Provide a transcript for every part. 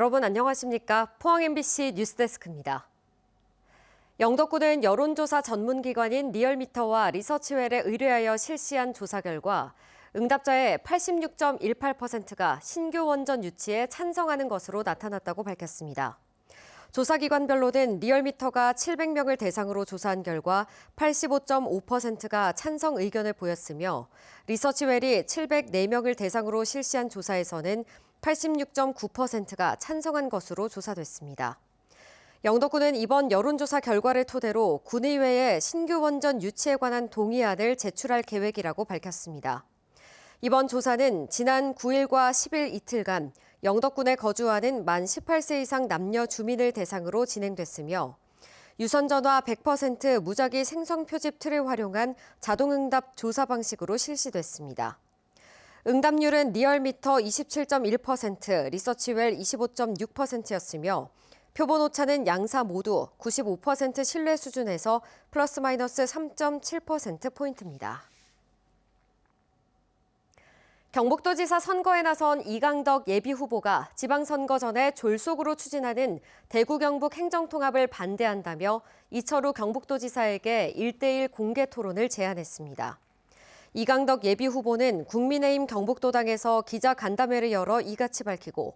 여러분 안녕하십니까? 포항 MBC 뉴스데스크입니다. 영덕군은 여론조사 전문기관인 리얼미터와 리서치웰에 의뢰하여 실시한 조사 결과 응답자의 86.18%가 신규 원전 유치에 찬성하는 것으로 나타났다고 밝혔습니다. 조사기관별로는 리얼미터가 700명을 대상으로 조사한 결과 85.5%가 찬성 의견을 보였으며 리서치웰이 704명을 대상으로 실시한 조사에서는 86.9%가 찬성한 것으로 조사됐습니다. 영덕군은 이번 여론조사 결과를 토대로 군의회에 신규 원전 유치에 관한 동의안을 제출할 계획이라고 밝혔습니다. 이번 조사는 지난 9일과 10일 이틀간 영덕군에 거주하는 만 18세 이상 남녀 주민을 대상으로 진행됐으며 유선전화 100% 무작위 생성 표집 틀을 활용한 자동응답 조사 방식으로 실시됐습니다. 응답률은 리얼미터 27.1%, 리서치웰 25.6%였으며 표본 오차는 양사 모두 95% 신뢰 수준에서 플러스 마이너스 3.7%포인트입니다. 경북도지사 선거에 나선 이강덕 예비후보가 지방선거 전에 졸속으로 추진하는 대구 경북 행정통합을 반대한다며 이철우 경북도지사에게 1대1 공개 토론을 제안했습니다. 이강덕 예비후보는 국민의힘 경북도당에서 기자간담회를 열어 이같이 밝히고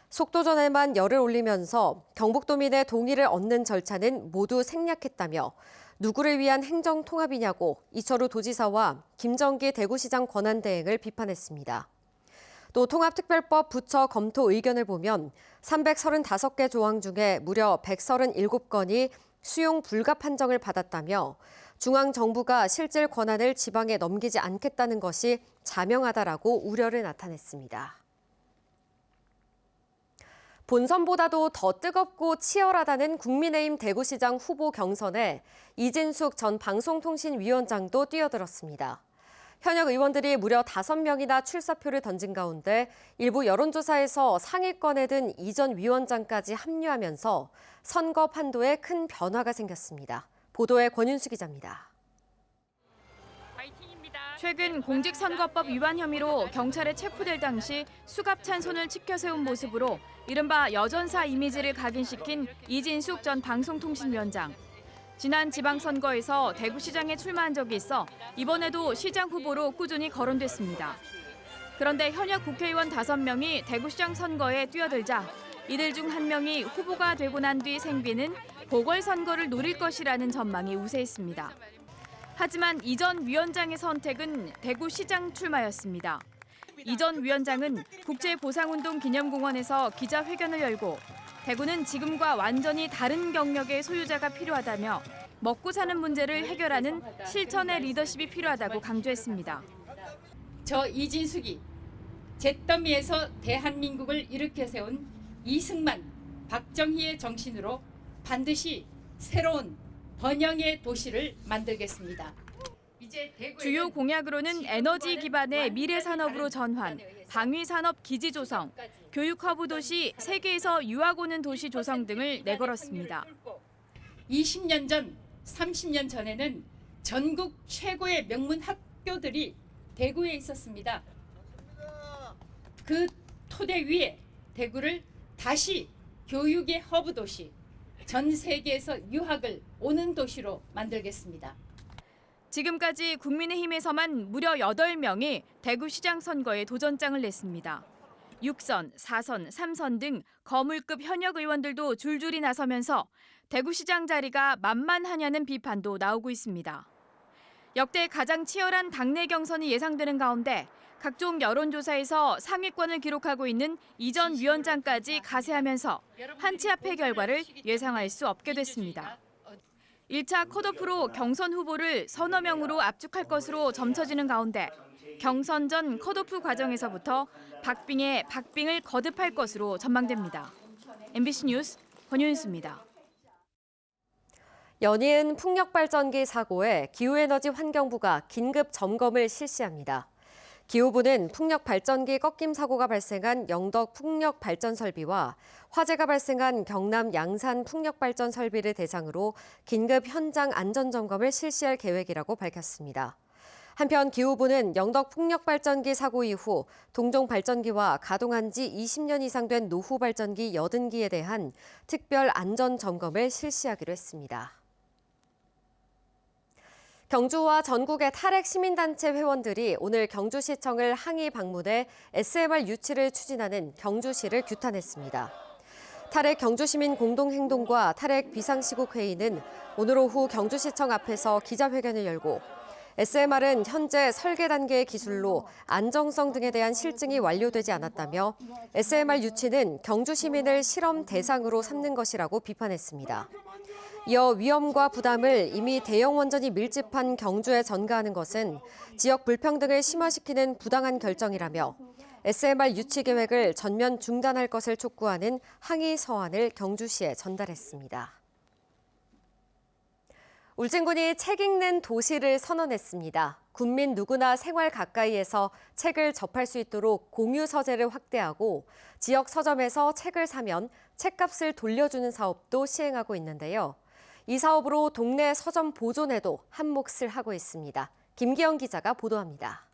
속도전에만 열을 올리면서 경북도민의 동의를 얻는 절차는 모두 생략했다며 누구를 위한 행정통합이냐고 이철우 도지사와 김정기 대구시장 권한대행을 비판했습니다. 또 통합특별법 부처 검토 의견을 보면 335개 조항 중에 무려 137건이 수용 불가 판정을 받았다며 중앙정부가 실질 권한을 지방에 넘기지 않겠다는 것이 자명하다라고 우려를 나타냈습니다. 본선보다도 더 뜨겁고 치열하다는 국민의힘 대구시장 후보 경선에 이진숙 전 방송통신위원장도 뛰어들었습니다. 현역 의원들이 무려 5명이나 출사표를 던진 가운데 일부 여론조사에서 상위권에 든 이 전 위원장까지 합류하면서 선거 판도에 큰 변화가 생겼습니다. 보도에 권윤수 기자입니다. 최근 공직선거법 위반 혐의로 경찰에 체포될 당시 수갑찬 손을 치켜세운 모습으로 이른바 여전사 이미지를 각인시킨 이진숙 전 방송통신위원장. 지난 지방선거에서 대구시장에 출마한 적이 있어 이번에도 시장 후보로 꾸준히 거론됐습니다. 그런데 현역 국회의원 5명이 대구시장 선거에 뛰어들자 이들 중 한 명이 후보가 되고 난 뒤 생기는 보궐선거를 노릴 것이라는 전망이 우세했습니다. 하지만 이 전 위원장의 선택은 대구시장 출마였습니다. 이 전 위원장은 국제보상운동 기념공원에서 기자회견을 열고 대구는 지금과 완전히 다른 경력의 소유자가 필요하다며 먹고 사는 문제를 해결하는 실천의 리더십이 필요하다고 강조했습니다. 저 이진숙이 잿더미에서 대한민국을 일으켜 세운 이승만, 박정희의 정신으로 반드시 새로운 번영의 도시를 만들겠습니다. 주요 공약으로는 에너지 기반의 미래 산업으로 전환, 방위 산업 기지 조성, 교육 허브 도시, 세계에서 유학 오는 도시 조성 등을 내걸었습니다. 20년 전, 30년 전에는 전국 최고의 명문 학교들이 대구에 있었습니다. 그 토대 위에 대구를 다시 교육의 허브 도시, 전 세계에서 유학을 오는 도시로 만들겠습니다. 지금까지 국민의힘에서만 무려 8명이 대구시장 선거에 도전장을 냈습니다. 6선, 4선, 3선 등 거물급 현역 의원들도 줄줄이 나서면서 대구시장 자리가 만만하냐는 비판도 나오고 있습니다. 역대 가장 치열한 당내 경선이 예상되는 가운데 각종 여론조사에서 상위권을 기록하고 있는 이 전 위원장까지 가세하면서 한치 앞의 결과를 예상할 수 없게 됐습니다. 1차 컷오프로 경선 후보를 서너 명으로 압축할 것으로 점쳐지는 가운데 경선 전 컷오프 과정에서부터 박빙을 거듭할 것으로 전망됩니다. MBC 뉴스 권윤수입니다. 연이은 풍력발전기 사고에 기후에너지환경부가 긴급 점검을 실시합니다. 기후부는 풍력발전기 꺾임 사고가 발생한 영덕 풍력발전설비와 화재가 발생한 경남 양산 풍력발전설비를 대상으로 긴급 현장 안전점검을 실시할 계획이라고 밝혔습니다. 한편 기후부는 영덕 풍력발전기 사고 이후 동종 발전기와 가동한 지 20년 이상 된 노후 발전기 80기에 대한 특별 안전 점검을 실시하기로 했습니다. 경주와 전국의 탈핵 시민단체 회원들이 오늘 경주시청을 항의 방문해 SMR 유치를 추진하는 경주시를 규탄했습니다. 탈핵 경주시민 공동행동과 탈핵 비상시국 회의는 오늘 오후 경주시청 앞에서 기자회견을 열고 SMR은 현재 설계 단계의 기술로 안정성 등에 대한 실증이 완료되지 않았다며 SMR 유치는 경주 시민을 실험 대상으로 삼는 것이라고 비판했습니다. 이어 위험과 부담을 이미 대형 원전이 밀집한 경주에 전가하는 것은 지역 불평등을 심화시키는 부당한 결정이라며 SMR 유치 계획을 전면 중단할 것을 촉구하는 항의 서한을 경주시에 전달했습니다. 울진군이 책 읽는 도시를 선언했습니다. 군민 누구나 생활 가까이에서 책을 접할 수 있도록 공유 서재를 확대하고 지역 서점에서 책을 사면 책값을 돌려주는 사업도 시행하고 있는데요. 이 사업으로 동네 서점 보존에도 한 몫을 하고 있습니다. 김기영 기자가 보도합니다.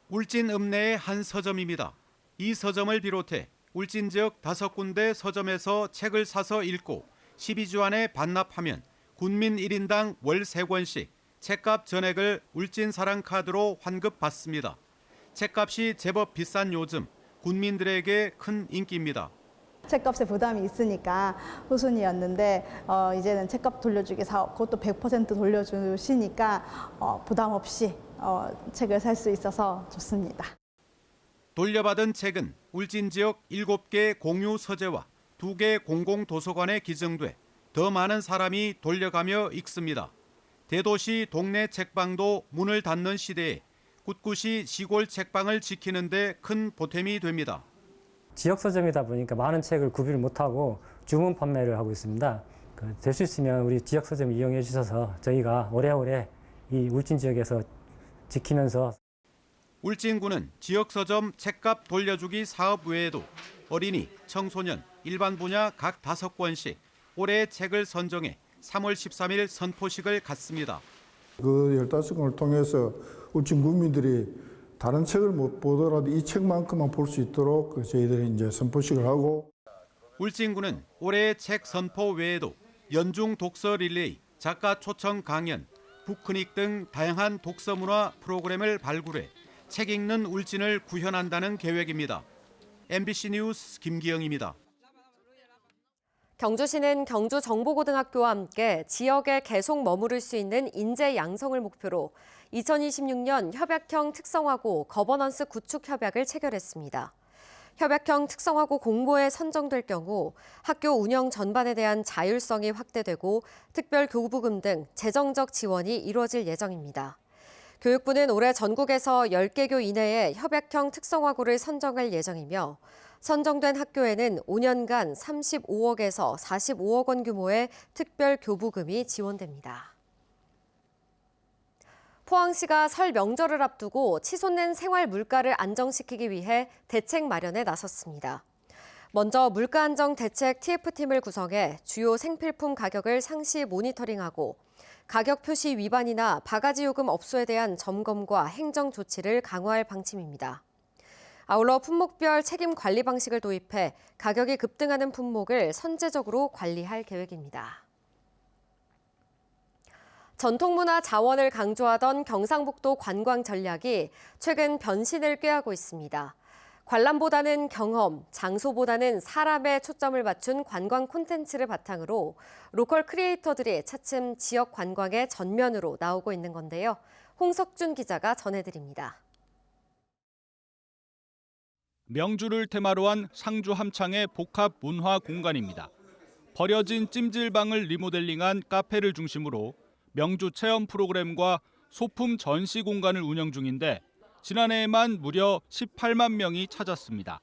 울진 읍내의 한 서점입니다. 이 서점을 비롯해 울진 지역 5군데 서점에서 책을 사서 읽고 12주 안에 반납하면 군민 1인당 월 3권씩 책값 전액을 울진 사랑 카드로 환급받습니다. 책값이 제법 비싼 요즘 군민들에게 큰 인기입니다. 책값에 부담이 있으니까 후순위였는데 이제는 책값 돌려주기 사업, 그것도 100% 돌려주시니까 부담 없이 책을 살 수 있어서 좋습니다. 돌려받은 책은 울진 지역 7개 공유 서재와 2개 공공도서관에 기증돼 더 많은 사람이 돌려가며 읽습니다. 대도시 동네 책방도 문을 닫는 시대에 꿋꿋이 시골 책방을 지키는 데 큰 보탬이 됩니다. 지역 서점이다 보니까 많은 책을 구비를 못하고 주문 판매를 하고 있습니다. 될 수 있으면 우리 지역 서점 이용해 주셔서 저희가 오래오래 이 울진 지역에서 지키면서 울진군은 지역 서점 책값 돌려주기 사업 외에도 어린이, 청소년, 일반 분야 각 5권씩 올해 책을 선정해 3월 13일 선포식을 갖습니다. 그 15권을 통해서 울진 국민들이 다른 책을 못 보더라도 이 책만큼만 볼 수 있도록 저희들이 이제 선포식을 하고. 울진군은 올해 책 선포 외에도 연중 독서 릴레이, 작가 초청 강연, 북크닉 등 다양한 독서 문화 프로그램을 발굴해 책 읽는 울진을 구현한다는 계획입니다. MBC 뉴스 김기영입니다. 경주시는 경주정보고등학교와 함께 지역에 계속 머무를 수 있는 인재 양성을 목표로 2026년 협약형 특성화고 거버넌스 구축 협약을 체결했습니다. 협약형 특성화고 공모에 선정될 경우 학교 운영 전반에 대한 자율성이 확대되고 특별 교부금 등 재정적 지원이 이루어질 예정입니다. 교육부는 올해 전국에서 10개교 이내에 협약형 특성화고를 선정할 예정이며 선정된 학교에는 5년간 35억에서 45억 원 규모의 특별 교부금이 지원됩니다. 포항시가 설 명절을 앞두고 치솟는 생활 물가를 안정시키기 위해 대책 마련에 나섰습니다. 먼저 물가 안정 대책 TF팀을 구성해 주요 생필품 가격을 상시 모니터링하고 가격 표시 위반이나 바가지 요금 업소에 대한 점검과 행정 조치를 강화할 방침입니다. 아울러 품목별 책임 관리 방식을 도입해 가격이 급등하는 품목을 선제적으로 관리할 계획입니다. 전통문화 자원을 강조하던 경상북도 관광 전략이 최근 변신을 꾀하고 있습니다. 관람보다는 경험, 장소보다는 사람에 초점을 맞춘 관광 콘텐츠를 바탕으로 로컬 크리에이터들이 차츰 지역 관광의 전면으로 나오고 있는 건데요. 홍석준 기자가 전해드립니다. 명주를 테마로 한 상주 함창의 복합 문화 공간입니다. 버려진 찜질방을 리모델링한 카페를 중심으로 명주 체험 프로그램과 소품 전시 공간을 운영 중인데 지난해에만 무려 18만 명이 찾았습니다.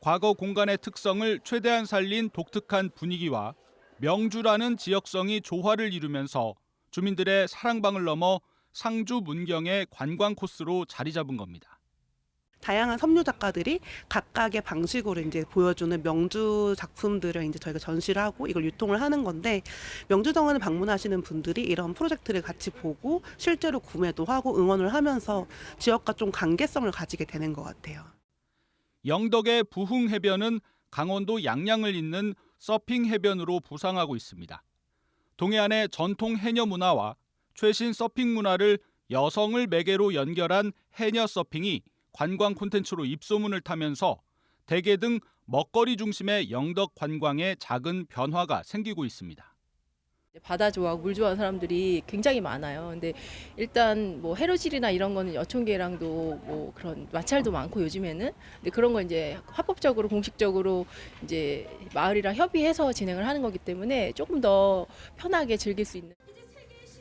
과거 공간의 특성을 최대한 살린 독특한 분위기와 명주라는 지역성이 조화를 이루면서 주민들의 사랑방을 넘어 상주 문경의 관광 코스로 자리 잡은 겁니다. 다양한 섬유 작가들이 각각의 방식으로 이제 보여주는 명주 작품들을 이제 저희가 전시를 하고 이걸 유통을 하는 건데, 명주정원을 방문하시는 분들이 이런 프로젝트를 같이 보고 실제로 구매도 하고 응원을 하면서 지역과 좀 관계성을 가지게 되는 것 같아요. 영덕의 부흥 해변은 강원도 양양을 잇는 서핑 해변으로 부상하고 있습니다. 동해안의 전통 해녀 문화와 최신 서핑 문화를 여성을 매개로 연결한 해녀 서핑이 관광 콘텐츠로 입소문을 타면서 대게 등 먹거리 중심의 영덕 관광에 작은 변화가 생기고 있습니다. 바다 좋아하고 물 좋아하는 사람들이 굉장히 많아요. 근데 일단 뭐 해로질이나 이런 거는 여촌계랑도 뭐 그런 마찰도 많고 요즘에는. 근데 그런 거 이제 합법적으로 공식적으로 이제 마을이랑 협의해서 진행을 하는 거기 때문에 조금 더 편하게 즐길 수 있는.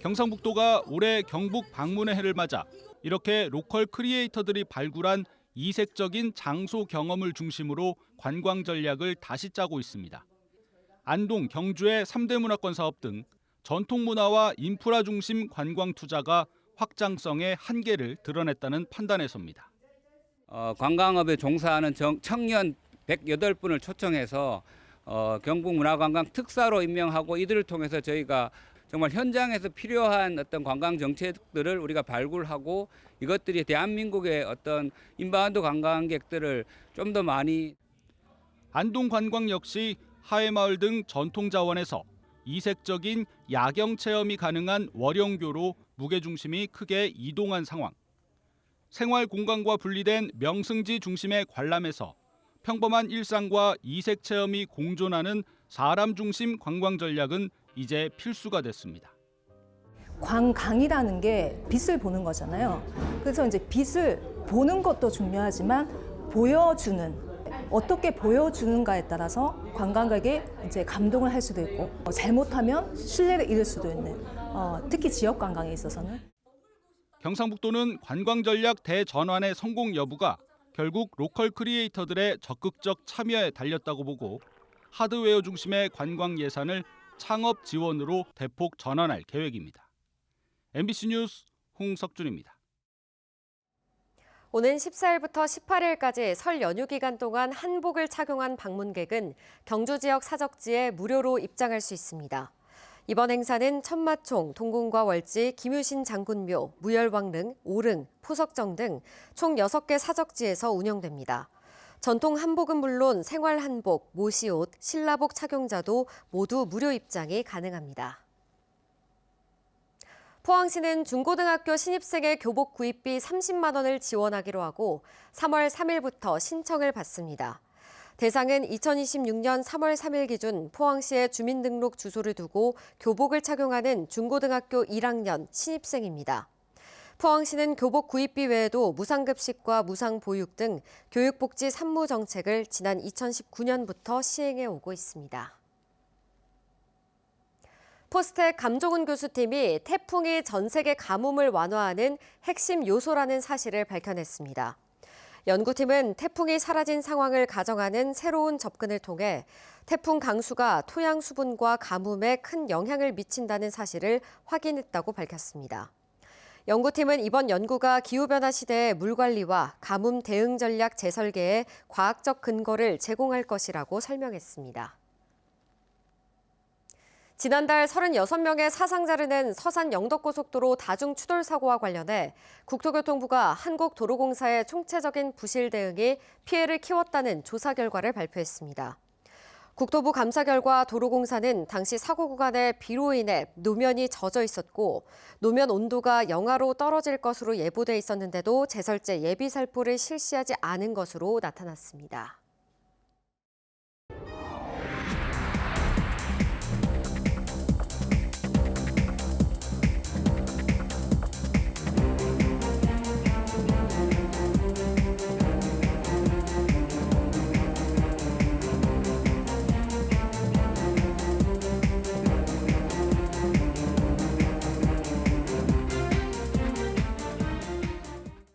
경상북도가 올해 경북 방문의 해를 맞아 이렇게 로컬 크리에이터들이 발굴한 이색적인 장소 경험을 중심으로 관광 전략을 다시 짜고 있습니다. 안동, 경주의 3대 문화권 사업 등 전통 문화와 인프라 중심 관광 투자가 확장성의 한계를 드러냈다는 판단에서입니다. 관광업에 종사하는 청년 108분을 초청해서 경북문화관광 특사로 임명하고 이들을 통해서 저희가 정말 현장에서 필요한 어떤 관광 정책들을 우리가 발굴하고 이것들이 대한민국의 어떤 인바운드 관광객들을 좀 더 많이. 안동 관광 역시 하회마을 등 전통 자원에서 이색적인 야경 체험이 가능한 월영교로 무게중심이 크게 이동한 상황. 생활 공간과 분리된 명승지 중심의 관람에서 평범한 일상과 이색 체험이 공존하는 사람 중심 관광 전략은 이제 필수가 됐습니다. 관광이라는 게 빛을 보는 거잖아요. 그래서 이제 빛을 보는 것도 중요하지만 보여주는, 어떻게 보여주는가에 따라서 관광객이 이제 감동을 할 수도 있고 잘못하면 신뢰를 잃을 수도 있는, 특히 지역 관광에 있어서는. 경상북도는 관광 전략 대전환의 성공 여부가 결국 로컬 크리에이터들의 적극적 참여에 달렸다고 보고 하드웨어 중심의 관광 예산을 창업 지원으로 대폭 전환할 계획입니다. MBC 뉴스 홍석준입니다. 오는 14일부터 18일까지 설 연휴 기간 동안 한복을 착용한 방문객은 경주 지역 사적지에 무료로 입장할 수 있습니다. 이번 행사는 천마총, 동궁과 월지, 김유신 장군묘, 무열왕릉, 오릉, 포석정 등 총 6개 사적지에서 운영됩니다. 전통 한복은 물론 생활 한복, 모시옷, 신라복 착용자도 모두 무료 입장이 가능합니다. 포항시는 중고등학교 신입생의 교복 구입비 30만 원을 지원하기로 하고 3월 3일부터 신청을 받습니다. 대상은 2026년 3월 3일 기준 포항시에 주민등록 주소를 두고 교복을 착용하는 중고등학교 1학년 신입생입니다. 포항시는 교복 구입비 외에도 무상급식과 무상보육 등 교육복지 산무 정책을 지난 2019년부터 시행해 오고 있습니다. 포스텍 감종훈 교수팀이 태풍이 전 세계 가뭄을 완화하는 핵심 요소라는 사실을 밝혀냈습니다. 연구팀은 태풍이 사라진 상황을 가정하는 새로운 접근을 통해 태풍 강수가 토양 수분과 가뭄에 큰 영향을 미친다는 사실을 확인했다고 밝혔습니다. 연구팀은 이번 연구가 기후변화 시대의 물관리와 가뭄 대응 전략 재설계에 과학적 근거를 제공할 것이라고 설명했습니다. 지난달 36명의 사상자를 낸 서산 영덕고속도로 다중추돌사고와 관련해 국토교통부가 한국도로공사의 총체적인 부실 대응이 피해를 키웠다는 조사 결과를 발표했습니다. 국토부 감사 결과 도로공사는 당시 사고 구간에 비로 인해 노면이 젖어 있었고 노면 온도가 영하로 떨어질 것으로 예보돼 있었는데도 제설제 예비 살포를 실시하지 않은 것으로 나타났습니다.